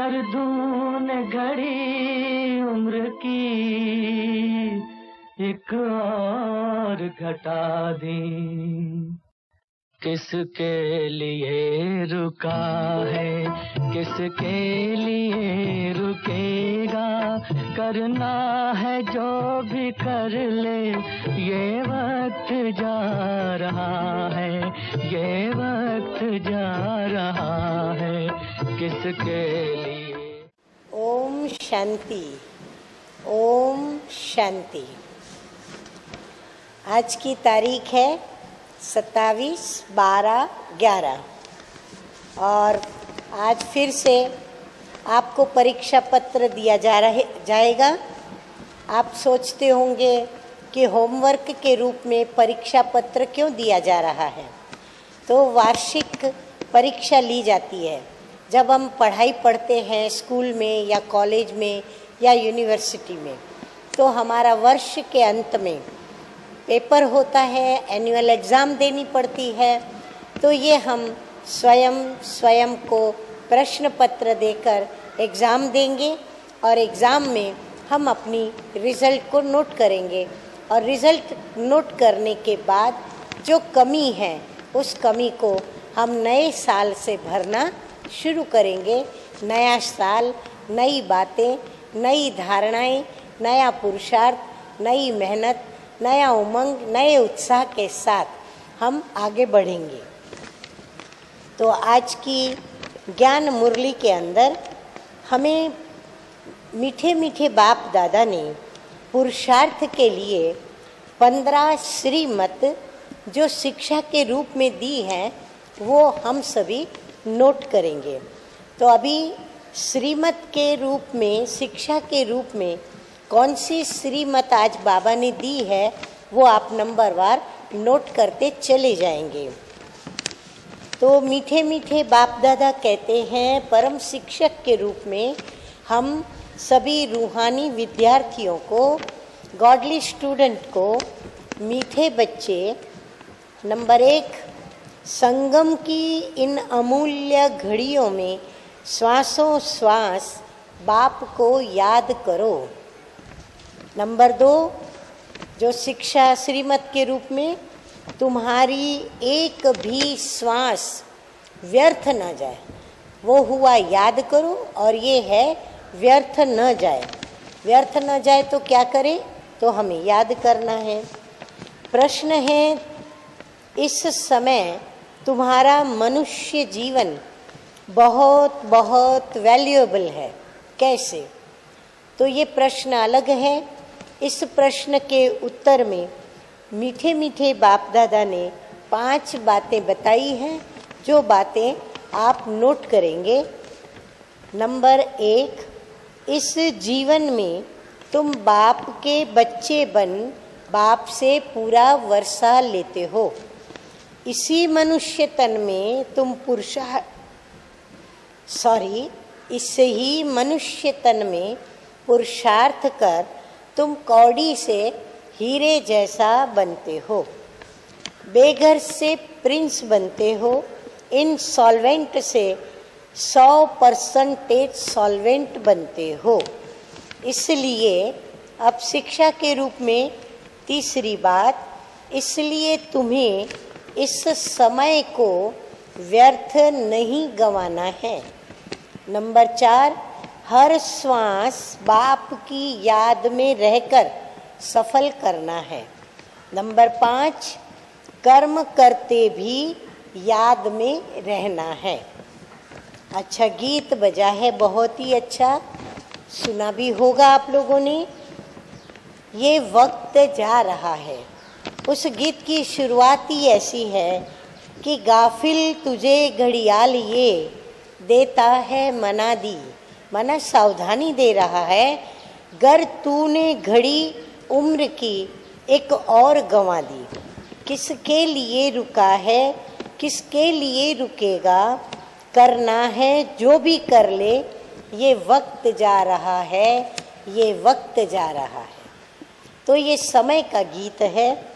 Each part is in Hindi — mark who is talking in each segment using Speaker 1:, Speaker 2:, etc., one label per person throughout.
Speaker 1: कर दूं न घड़ी उम्र की एक और घटा दी। किसके लिए रुका है, किसके लिए रुकेगा, करना है जो भी कर ले, ये वक्त जा रहा है, ये वक्त जा रहा है, किसके लिए।
Speaker 2: ओम शांति, ओम शांति। आज की तारीख है 27/12/11 और आज फिर से आपको परीक्षा पत्र दिया जाएगा। आप सोचते होंगे कि होमवर्क के रूप में परीक्षा पत्र क्यों दिया जा रहा है। तो वार्षिक परीक्षा ली जाती है जब हम पढ़ाई पढ़ते हैं स्कूल में या कॉलेज में या यूनिवर्सिटी में। तो हमारा वर्ष के अंत में पेपर होता है, एनुअल एग्ज़ाम देनी पड़ती है। तो ये हम स्वयं को प्रश्न पत्र देकर एग्ज़ाम देंगे और एग्ज़ाम में हम अपनी रिज़ल्ट को नोट करेंगे और रिज़ल्ट नोट करने के बाद जो कमी है उस कमी को हम नए साल से भरना शुरू करेंगे। नया साल, नई बातें, नई धारणाएं, नया पुरुषार्थ, नई मेहनत, नया उमंग, नए उत्साह के साथ हम आगे बढ़ेंगे। तो आज की ज्ञान मुरली के अंदर हमें मीठे मीठे बाप दादा ने पुरुषार्थ के लिए 15 श्रीमत जो शिक्षा के रूप में दी है वो हम सभी नोट करेंगे। तो अभी श्रीमत के रूप में, शिक्षा के रूप में कौन सी श्रीमत आज बाबा ने दी है वो आप नंबरवार नोट करते चले जाएंगे। तो मीठे मीठे बाप दादा कहते हैं परम शिक्षक के रूप में हम सभी रूहानी विद्यार्थियों को, गॉडली स्टूडेंट को, मीठे बच्चे, नंबर 1, संगम की इन अमूल्य घड़ियों में श्वासों श्वास बाप को याद करो। नंबर 2, जो शिक्षा श्रीमत के रूप में तुम्हारी एक भी श्वास व्यर्थ न जाए वो हुआ याद करो। और ये है व्यर्थ न जाए। व्यर्थ न जाए तो क्या करें? तो हमें याद करना है। प्रश्न है, इस समय तुम्हारा मनुष्य जीवन बहुत बहुत वैल्यूएबल है, कैसे? तो ये प्रश्न अलग है। इस प्रश्न के उत्तर में मीठे मीठे बाप दादा ने 5 बातें बताई हैं जो बातें आप नोट करेंगे। नंबर 1, इस जीवन में तुम बाप के बच्चे बन बाप से पूरा वर्षा लेते हो। इसी मनुष्य तन में तुम इससे ही मनुष्य तन में पुरुषार्थ कर तुम कौड़ी से हीरे जैसा बनते हो, बेघर से प्रिंस बनते हो, इनसॉल्वेंट से 100% सॉल्वेंट बनते हो। इसलिए अब शिक्षा के रूप में तीसरी बात, इसलिए तुम्हें इस समय को व्यर्थ नहीं गंवाना है। नंबर 4, हर श्वास बाप की याद में रहकर सफल करना है। नंबर 5, कर्म करते भी याद में रहना है। अच्छा गीत बजा है, बहुत ही अच्छा, सुना भी होगा आप लोगों ने। ये वक्त जा रहा है। उस गीत की शुरुआत ही ऐसी है कि गाफिल तुझे घड़ियाल ये देता है मना दी, मना सावधानी दे रहा है, गर तूने घड़ी उम्र की एक और गंवा दी। किसके लिए रुका है, किसके लिए रुकेगा, करना है जो भी कर ले, ये वक्त जा रहा है, ये वक्त जा रहा है। तो ये समय का गीत है।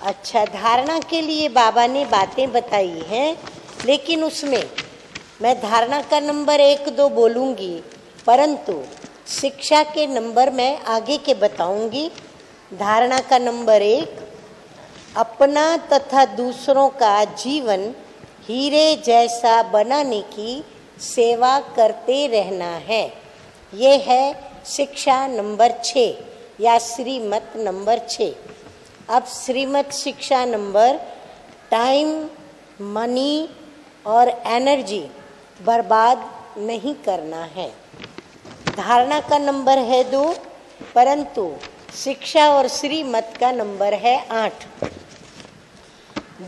Speaker 2: अच्छा, धारणा के लिए बाबा ने बातें बताई हैं, लेकिन उसमें मैं धारणा का नंबर 1-2 बोलूँगी, परंतु शिक्षा के नंबर मैं आगे के बताऊंगी। धारणा का नंबर 1, अपना तथा दूसरों का जीवन हीरे जैसा बनाने की सेवा करते रहना है। ये है शिक्षा नंबर 6 या श्रीमत नंबर 6। अब श्रीमत शिक्षा नंबर टाइम, मनी और एनर्जी बर्बाद नहीं करना है। धारणा का नंबर है 2, परंतु शिक्षा और श्रीमत का नंबर है 8।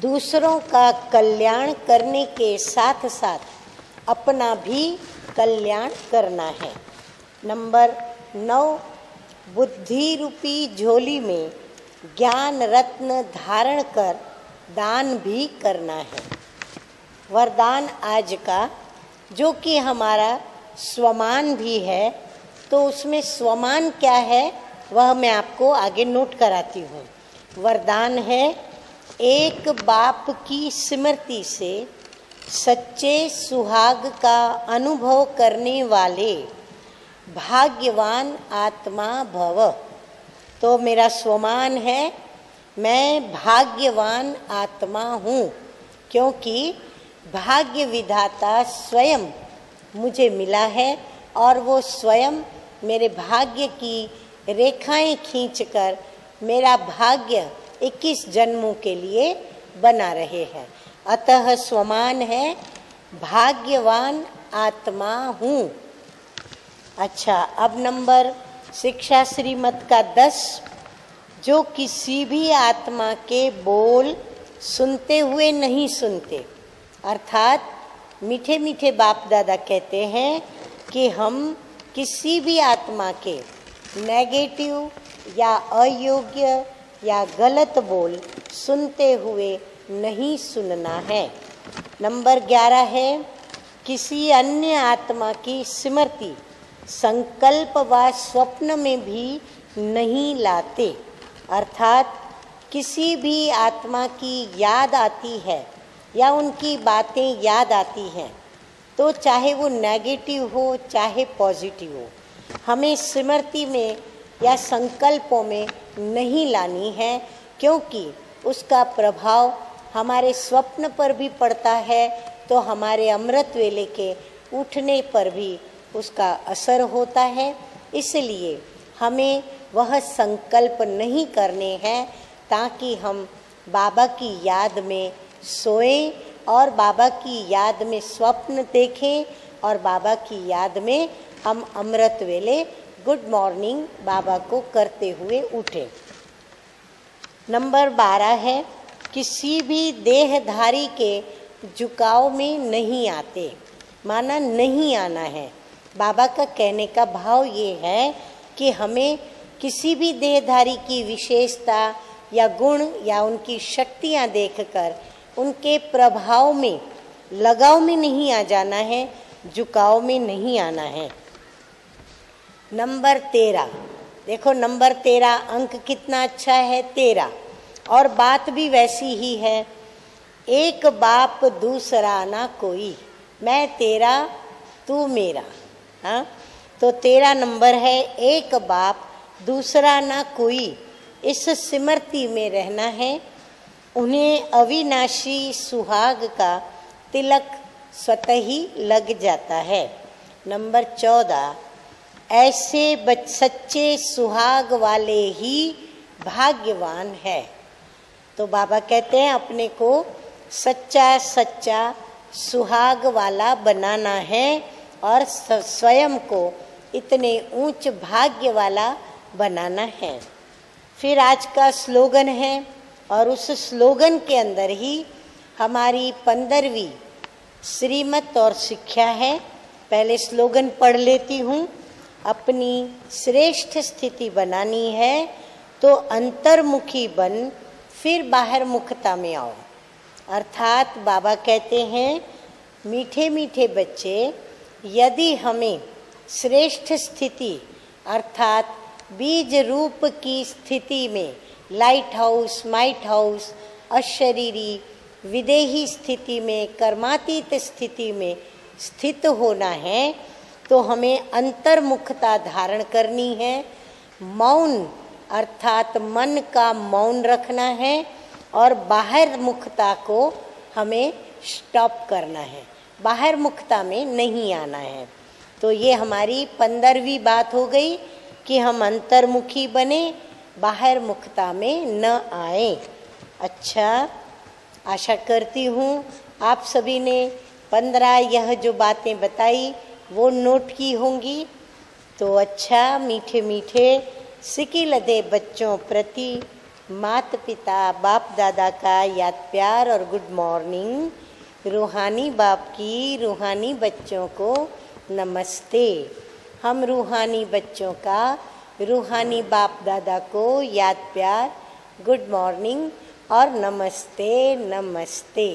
Speaker 2: दूसरों का कल्याण करने के साथ साथ अपना भी कल्याण करना है। नंबर 9, बुद्धि रूपी झोली में ज्ञान रत्न धारण कर दान भी करना है। वरदान आज का, जो कि हमारा स्वमान भी है, तो उसमें स्वमान क्या है वह मैं आपको आगे नोट कराती हूँ। वरदान है, एक बाप की स्मृति से सच्चे सुहाग का अनुभव करने वाले भाग्यवान आत्मा भव। तो मेरा स्वमान है, मैं भाग्यवान आत्मा हूँ, क्योंकि भाग्य विधाता स्वयं मुझे मिला है और वो स्वयं मेरे भाग्य की रेखाएं खींचकर मेरा भाग्य 21 जन्मों के लिए बना रहे हैं। अतः स्वमान है, भाग्यवान आत्मा हूँ। अच्छा, अब नंबर शिक्षा श्रीमत का 10, जो किसी भी आत्मा के बोल सुनते हुए नहीं सुनते, अर्थात मीठे मीठे बाप दादा कहते हैं कि हम किसी भी आत्मा के नेगेटिव या अयोग्य या गलत बोल सुनते हुए नहीं सुनना है। नंबर 11 है, किसी अन्य आत्मा की स्मृति संकल्प व स्वप्न में भी नहीं लाते, अर्थात किसी भी आत्मा की याद आती है या उनकी बातें याद आती हैं, तो चाहे वो नेगेटिव हो चाहे पॉजिटिव हो, हमें स्मृति में या संकल्पों में नहीं लानी है, क्योंकि उसका प्रभाव हमारे स्वप्न पर भी पड़ता है, तो हमारे अमृत वेले के उठने पर भी उसका असर होता है। इसलिए हमें वह संकल्प नहीं करने हैं, ताकि हम बाबा की याद में सोएं और बाबा की याद में स्वप्न देखें और बाबा की याद में हम अमृत वेले गुड मॉर्निंग बाबा को करते हुए उठें। नंबर 12 है, किसी भी देहधारी के झुकाव में नहीं आते, माना नहीं आना है। बाबा का कहने का भाव ये है कि हमें किसी भी देहधारी की विशेषता या गुण या उनकी शक्तियाँ देखकर उनके प्रभाव में, लगाव में नहीं आ जाना है, झुकाव में नहीं आना है। नंबर 13, देखो नंबर 13 अंक कितना अच्छा है, 13, और बात भी वैसी ही है। एक बाप दूसरा ना कोई, मैं तेरा तू मेरा। हाँ, तो 13 नंबर है, एक बाप दूसरा ना कोई, इस स्मृति में रहना है। उन्हें अविनाशी सुहाग का तिलक स्वतः ही लग जाता है। नंबर 14, ऐसे सच्चे सुहाग वाले ही भाग्यवान है। तो बाबा कहते हैं अपने को सच्चा सच्चा सुहाग वाला बनाना है और स्वयं को इतने ऊंच भाग्य वाला बनाना है। फिर आज का स्लोगन है और उस स्लोगन के अंदर ही हमारी 15वीं श्रीमत और शिक्षा है। पहले स्लोगन पढ़ लेती हूँ। अपनी श्रेष्ठ स्थिति बनानी है तो अंतर्मुखी बन फिर बाहर मुखता में आओ। अर्थात बाबा कहते हैं, मीठे मीठे बच्चे, यदि हमें श्रेष्ठ स्थिति अर्थात बीज रूप की स्थिति में, लाइट हाउस, माइट हाउस, अशरीरी, विदेही स्थिति में, कर्मातीत स्थिति में स्थित होना है तो हमें अंतर्मुखता धारण करनी है। मौन अर्थात मन का मौन रखना है और बाहर मुखता को हमें स्टॉप करना है, बाहर मुखता में नहीं आना है। तो ये हमारी 15वीं बात हो गई कि हम अंतर्मुखी बने, बाहर मुखता में न आए। अच्छा, आशा करती हूँ आप सभी ने 15 यह जो बातें बताई वो नोट की होंगी। तो अच्छा, मीठे मीठे सिकिलधे बच्चों प्रति माता पिता बाप दादा का याद प्यार और गुड मॉर्निंग। रूहानी बाप की रूहानी बच्चों को नमस्ते। हम रूहानी बच्चों का रूहानी बाप दादा को याद प्यार, गुड मॉर्निंग और नमस्ते नमस्ते।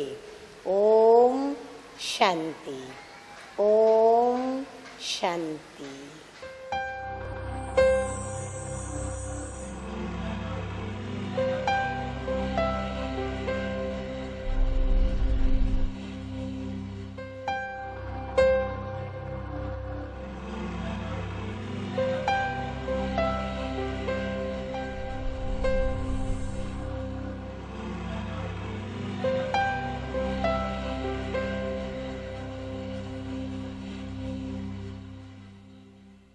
Speaker 2: ओम शांति, ओम शांति।